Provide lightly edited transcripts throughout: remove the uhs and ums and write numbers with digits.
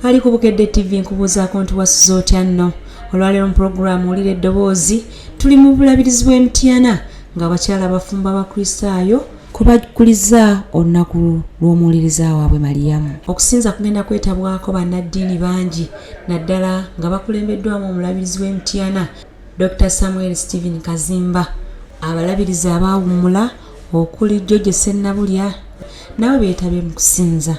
Ali ku Bukedde TV nkubuuzaako nti wasuze otya nno. Olwaleero mu pulogulaamu Wulira Eddoboozi tuli mu bulabirizi bw'emityana ng'abakyala abafumba Abakristaayo kubakuliza olunaku lw'omuwuliriza waabwe Mariyamu. Okusinza kugenda kwetabwako bannaddiini bangi naddala nga bakulembeddwamu omulabirizi w'emityana Dr. Samuel Stephen Kazimba. Abalabirizi abaawummula okuli George Sennabulya nabo beetabye mu kusinza.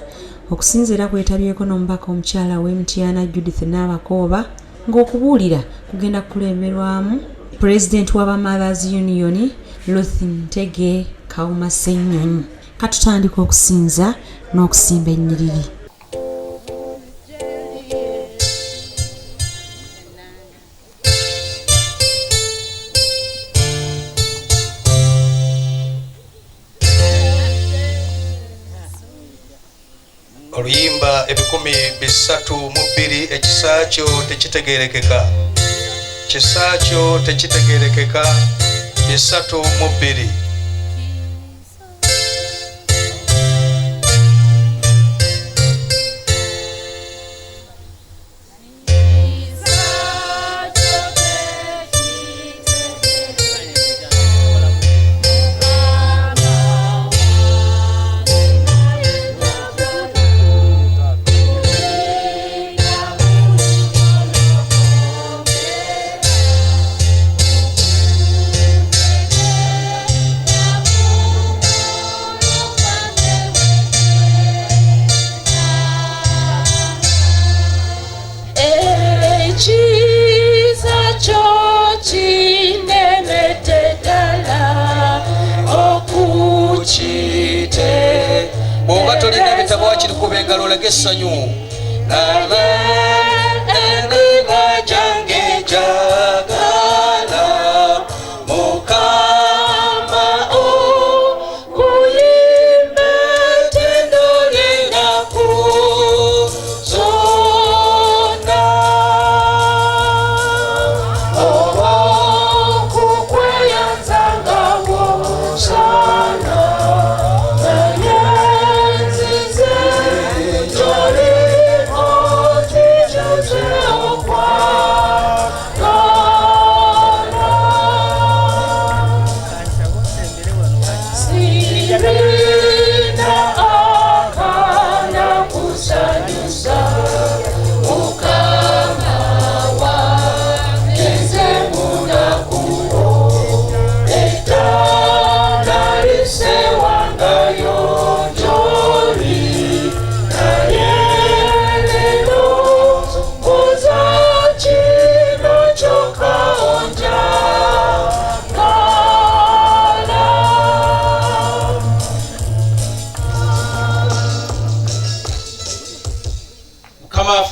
Okusinza era kwetabyeko n'omubaka omukyala w'emityana Judith Nabakooba ng'okubuulira kugenda kukulemberwamu President w'aba Mothers Union Ruth Ntege Kauma Ssenyonyi. Katutandika okusinza n'okusimba ennyiriri. Oluyimba 302 ekisaakyo tekitegeerekeka. Kisaakyo tekitegeerekeka 302. Essanyu naye emiba gyange gyagala Mukama okuyimba ettendo ly'ennaku zonna oba okukweyanzanga w'omusana naye nzize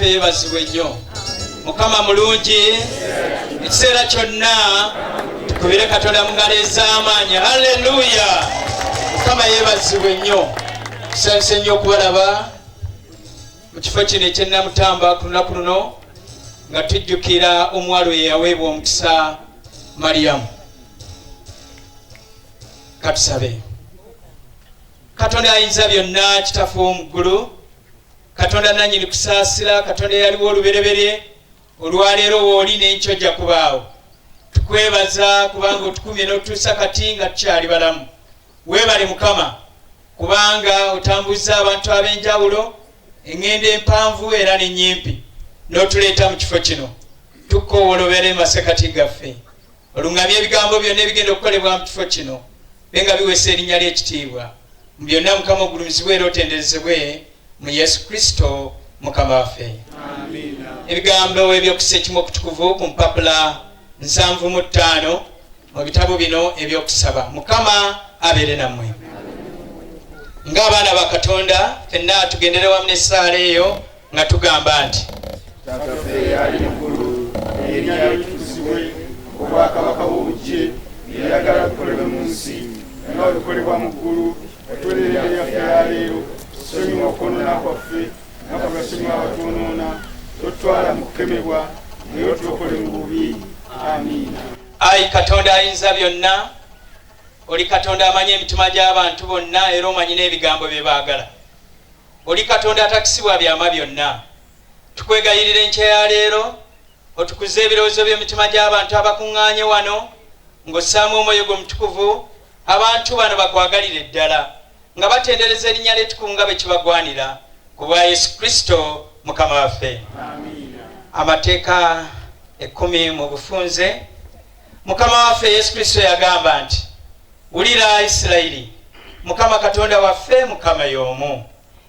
yeebazibwe nnyo. Mukama mulungi ekiseera kyonna tukubire Katonda mu ngalo ez'amaanyi. Haleluya. Mukama yeebazibwe nnyo. Kisanse nnyo okubalaba mu kifo kino eky'Ennamutamba ku lunaku luno nga tujjukira omuwala eyaweebwa omukisa Mariyamu. Katusabe. Katonda ayinza byonna, Kitaffe w'omu ggulu, Katonda nannyini kusaasira, Katonda yaliwo olubereberye, olwaleero wooli n'enkyo gya kubaawo. Tukwebaza kubanga otukumye n'otuusa kati nga tukyali balamu. Weebale Mukama kubanga otambuza abantu ab'enjawulo eŋŋendo empanvu era n'ennyimpi n'otuleeta mu kifo kino. Tukoowolobere mu masekati gaffe. Oluŋŋamye ebigambo byonna ebigenda okukolebwa mu kifo kino benga biweesa erinnya ly'ekitiibwa. Mu byonna Mukama ogulumizibwe era otendezebwe mu Yesu Kristo Mukama waffe. Amina. Ebigambo eby'okussa ekimu okutukuvu ku mpapula 75 mu bitabo bino ebyokusaba. Mukama abeere nammwe. Ng'abaana ba Katonda ffenna tugendere wamu n'essaala eyo nga tugamba nti Tataffe ali muggulu, erinnya lyo litukuzibwe, obwakabaka bwo bujje, by'oyagala bikolebwe mu nsi nga bwe bikolebwa mu ggulu. Atuweerera ebyaffe ya leero, tusonyiwa okwonoona kwaffe nga bwe basonyiwa abatwonoona, totwala mu kukemebwa naye otulokole mu bubi. Amiina. Ayi Katonda ayinza byonna, oli Katonda amanyi emitima gy'abantu bonna era omanyi n'ebigambo bye baagala. Oli Katonda atakisibwa byama byonna. tukwegayirira enkya ya leero otukuze ebirowoozo by'emitima gy'abantu abakuŋŋaanye wano ng'ossaamu omwoyo gwo mutukuvu abantu bano bakwagalire ddala nga batendereza erinnya lyetukuvu nga bwe kibagwanira ku bwa Yesu Kristo Mukama waffe. Amateeka 10 mu bufunze. Mukama waffe Yesu Kristo yagamba nti, wulira Isirayiri, Mukama Katonda waffe Mukama y'omu,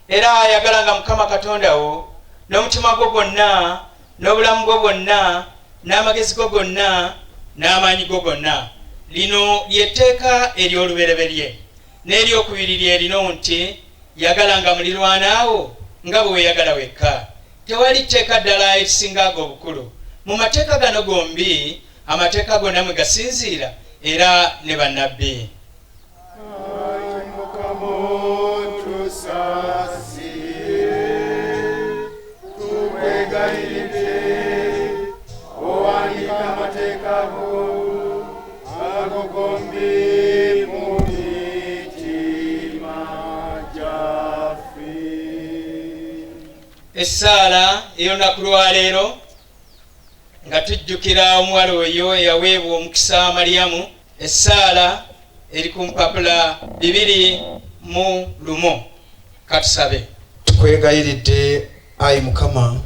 era ayagalanga Mukama Katonda wo n'omutima gwo gwonna, n'obulamu bwo bwonna, n'amagezi go gonna, n'amaanyi go gonna. Lino ly'etteeka ery'olubereberye. N'eryokubiri lye lino nti, yagalanga mulirwanaawo nga bwe weeyagala wekka. Tewali tteeka ddala erisinga ago obukulu. Mu mateeka gano gombi, amateeka gonna mwe gasinziira era ne bannabbi. Essaala ey'olunaku lwa leero nga tujjukira omuwala oyo eyaweebwa omukisa Mariyamu. Essaala eri ku mpapula 2:1. Katusabe. Tukwegayiridde Ayi Mukama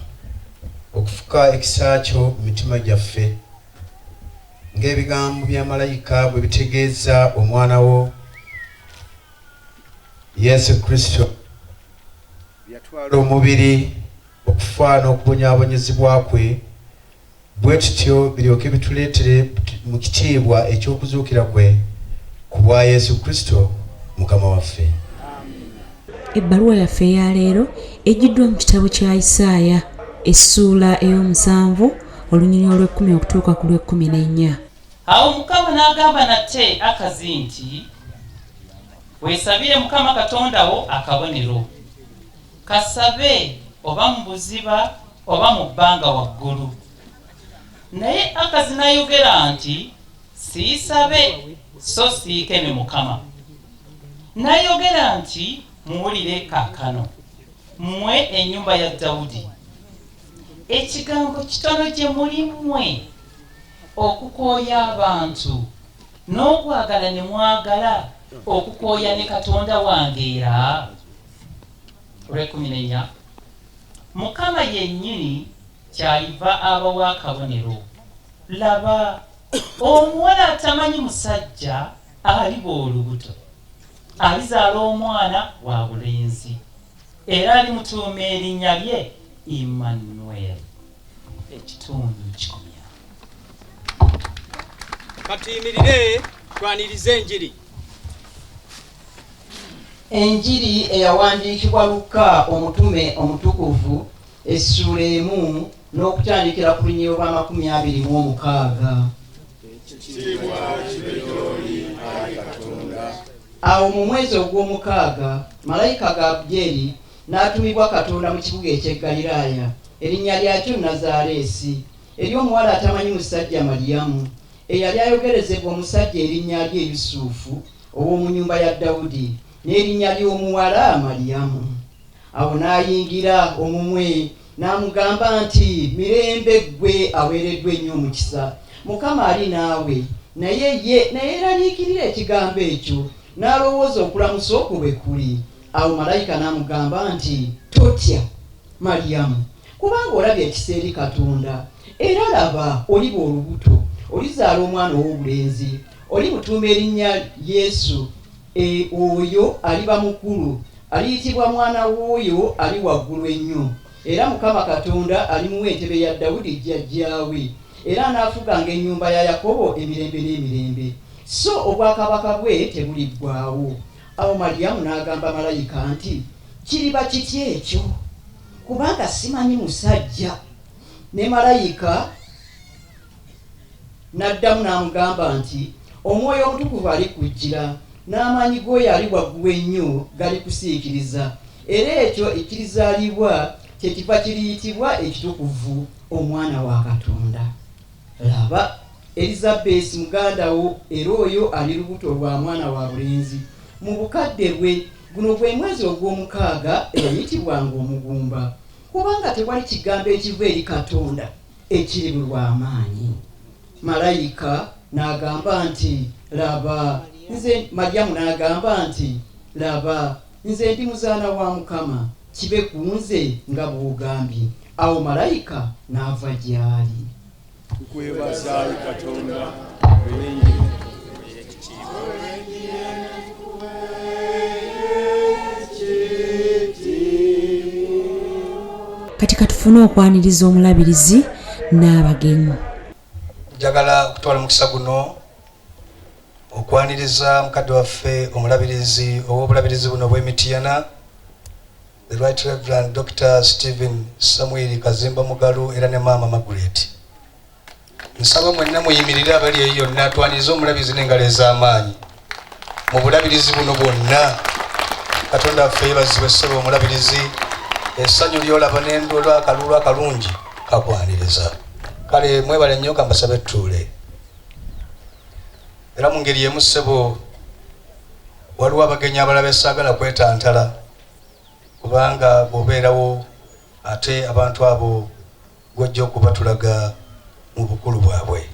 okufuka ekisa kyo mu mitima gyaffe ng'ebigambo bya malayika bwe bitegeeza omwana wo Yesu Kristo yatwala omubiri okufa n'okubonyaabonyezebwa kwe, bwe tutyo biryoke bituleetere mu kitiibwa eky'okuzuukira kwe ku bwa Yesu Kristo Mukama waffe. Ebbaluwa yaffe eya leero ejjiddwa mu kitabo kya Isaaya essuula ey'omusanvu olunyiriri olw'10 okutuuka ku lw'14. Awo Mukama n'agamba nate Akazi nti, weesabire Mukama Katonda wo akabonero, kasabe oba mu buziba oba mu bbanga waggulu. Naye Akazi n'ayogera nti, siisabe so siike ne Mukama. N'ayogera nti, muwulire kaakano mmwe ennyumba ya Dawudi, ekigambo kitono gye muli mmwe okukooya abantu n'okwagala ne mwagala okukooya ne Katonda wange era. Olw'14. Mukama yennyini kyaliva abawa akabonero. Laba, omuwala atamanyi musajja aliba olubuto, alizaala omwana wa bulenzi, era alimutuuma erinnya lye Emmanuel. Ekitundu kikomya. Katuyimirire twanirize enjiri. Enjiri eyawandiikibwa Luka omutume omutukuvu essuula 1 n'okutandikira ku lunyiriri lwa 26. Awo mu mwezi ogw'omukaaga malayika Gabudyeri n'atumibwa Katonda mu kibuga eky'e Ggaliraaya, erinnya lyakyo Nazaaleesi, eri omuwala atamanyi musajja Mariyamu, eyali ayogerezebwa omusajja erinnya lye Yusufu ow'omu nnyumba ya Dawudi, n'erinnya ly'omuwala Mariyamu. Awo n'ayingira omumwe n'amugamba nti, mirembe ggwe aweereddwa ennyo omukisa, Mukama ali naawe. Naye yeraliikirira ekigambo ekyo n'alowooza okulamusa okwo bwe kuli. Awo malayika n'amugamba nti, totya Mariyamu, kubanga olabye ekisa eri Katonda, era laba oliba olubuto, olizaala omwana ow'obulenzi, olimutuuma erinnya Yesu. Oyo aliba mukulu, aliyitibwa mwana w'oyo ali waggulu ennyo, era Mukama Katonda alimuwa entebe ya Dawudi jjajjaawe, era anaafuganga ennyumba ya Yakobo emirembe n'emirembe, so obwakabaka bwe tebuliggwaawo. Awo Mariyamu n'agamba malayika nti, kiriba kitya ekyo, kubanga simanyi musajja? Ne malayika n'addamu n'amugamba nti, omwoyo omutukuvu alikujjira, n'amaanyi g'oyo ali waggulu ennyo galikusiikiriza, era ekyo ekirizaalibwa kyekiva kiriyitibwa ekitukuvu, omwana wa Katonda. Laba, Elizabesi muganda wo, era oyo ali lubuto lwa mwana wa bulenzi mu bukadde bwe. Guno gwe mwezi ogw'omukaaga eyayitibwanga omugumba, kubanga tewali kigambo ekiva eri Katonda ekiri mu lw'amaanyi. Malayika n'agamba nti laba nze, Maryamu n'agamba nti laba nze ndi muzaana wa Mukama, kibe ku nze nga bw'ogambye. Awo malayika n'ava gy'ali. Tukwebaza Katonda kati katufune okwaniriza omulabirizi n'abagenyi. Njagala okutwala mukisa guno okwaniriza mukadde waffe omulabirizi ow'obulabirizi buno bw'Emityana, the Right Reverend Dr. Stephen Samuel Kazimba Mugalu era ne Maama Margaret. Nsaba mwenna muyimirire abali eyo yonna twaniriza omulabirizi n'engalo ez'amaanyi mu bulabirizi buno bwonna. Katonda waffe yeebazibwe ssebo omulabirizi, essanyu ly'olaba n'endolo akalulu akalungi kakwaniriza. Kale mwebale nnyo kambasabe tuule. Era mu ngeri y'emu ssebo waliwo abagenyi abalala besaagala kwetantala, kubanga bw'obeerawo ate abantu abo gwojja okuba tulaga mu bukulu bwabwe.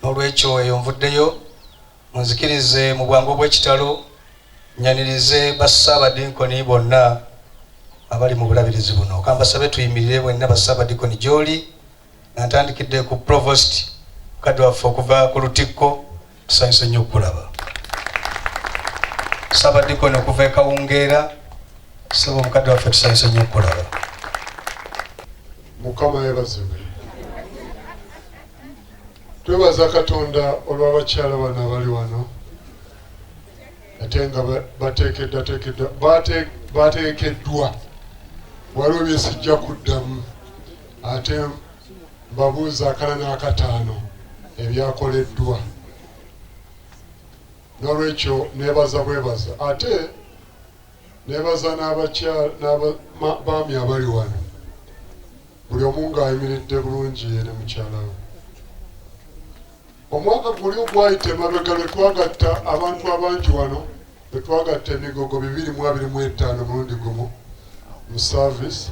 N'olwekyo eyo nvuddeyo munzikirize mu bwangu bw'ekitalo nyanirize bassaabadinkoni bonna abali mu bulabirizi buno. Kambasabe tuyimirire bwenna bassaabadinkoni gy'oli, nga ntandikidde ku provost mukadde waffe okuva ku Lutikko, tusanyuse nnyo okulaba. Ssaabadinkoni okuva e Kawungeera, ssebo mukadde waffe tusanyuse nnyo okulaba. Mukama yeebazibwe. Twebaza Katonda olw'abakyala bano abali wano ate nga bateekeddwa. Waliwo bye sijja kuddamu ate mbabuuza akala n'akataano ebyakoleddwa. N'olwekyo neebaza bwebaza ate neebaza n'abaami abali wano, buli omu ng'ayimiridde bulungi ye ne mukyala we. Omwaka guli ogwayita emabega lwe twagatta abantu abangi wano, lwe twagatta emigogo 225 mulundi gumu mu service,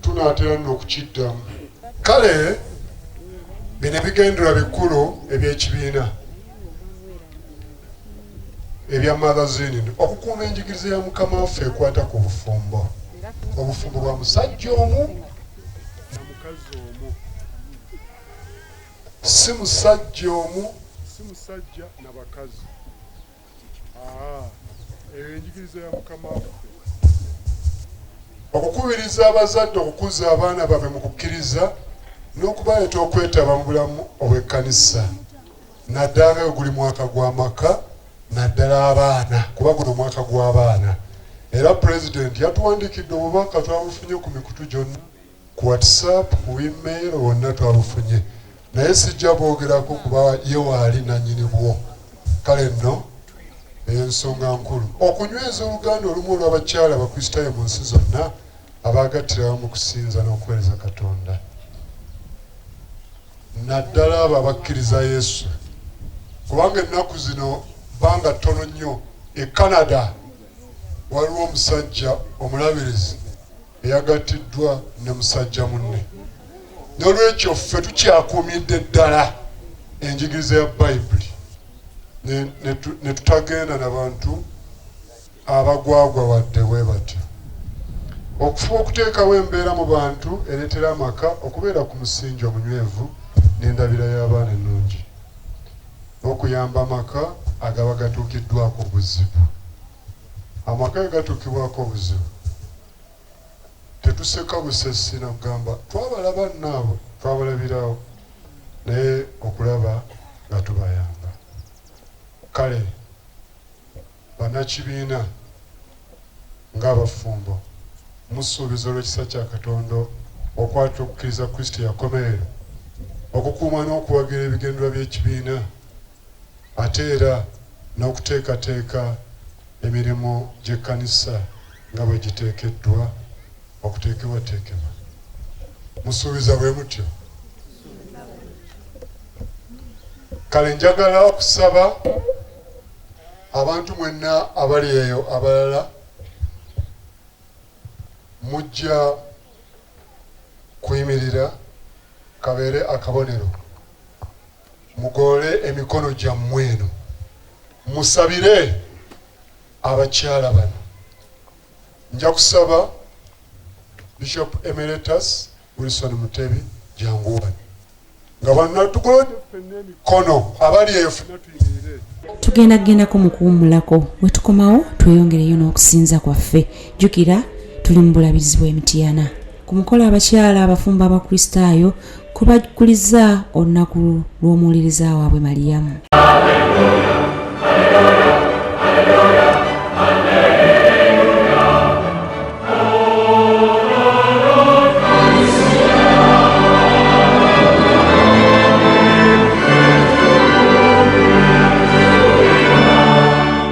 tunaatera nno okukiddamu. Kale bino ebigendera bikulu eby'ekibiina ebya magazini okukuuma enjigiriza ya Mukama waffe ekwata ku bufumbo. Obufumbo bwa musajja omu na mukazi omu, si musajja omu, si musajja na bakazi. Eyo enjigiriza ya Mukama waffe. Okukubiriza abazadde okukuza abaana baabwe mu kukkiriza n'okubaleeta okwetaba mu bulamu obw'ekkanisa, naddala nga guli mwaka gw'amaka, naddala abaana, kuba guno mwaka gw'abaana. Era Pulezidenti yatuwandiikidde obubaka, twabufunye ku mikutu gyonna, ku WhatsApp, ku email, wonna twabufunye. Naye sijja bwogerako kuba ye waali nannyini bwo. Kale nno ensonga nkulu okunyweza oluganda olumu olw'abakyala abakristaayo mu nsi zonna abaagattira mu kusinza n'okuweereza Katonda, naddala abo abakkiriza Yesu. Kubanga ennaku zino bbanga ttono nnyo e Canada waliwo omusajja omulabirizi eyagattiddwa ne musajja munne. N'olwekyo ffe tukyakuumidde ddala enjigiriza ya Bayibuli ne tutagenda n'abantu abagwagwa wadde bwe batyo. Okufuba okuteekawo embeera mu bantu ereetera amaka okubeera ku musingi omunywevu n'endabira y'abaana ennungi, n'okuyamba amaka agaba gatuukiddwako obuzibu. Amaka agatuukibwako obuzibu tetuseka busesi na kugamba twabalaba naabo twabalabirawo, naye okulaba nga tubayamba. Kale bannakibiina ng'abafumbo musuubiza olw'ekisa kya Katonda okwata okukkiriza Kristo yakomerera, okukuuma n'okuwagira ebigendera by'ekibiina, ate era n'okuteekateeka emirimu gy'ekkanisa nga bwe giteekeddwa okuteekebwateekebwa. Musuubiza bwe mutyo. Kale njagala okusaba abantu mwenna abali eyo abalala mujja kuyimirira kabeere akabonero mugoole emikono gyammwe eno musabire abakyala bano. Nja kusaba Bishop Emeritus Wilson Mutebi janguwani nga banatugola emikono abali eyo ffenna tuyimirire. Tugendako mu kuwummulako we tukomawo tweyongereyo n'okusinza kwaffe. Jjukira tuli mu bulabizi bw'Emityana ku mukolo abakyala abafumba abakristaayo kubakuliza olunaku lw'omuwuliriza waabwe Mariyamu.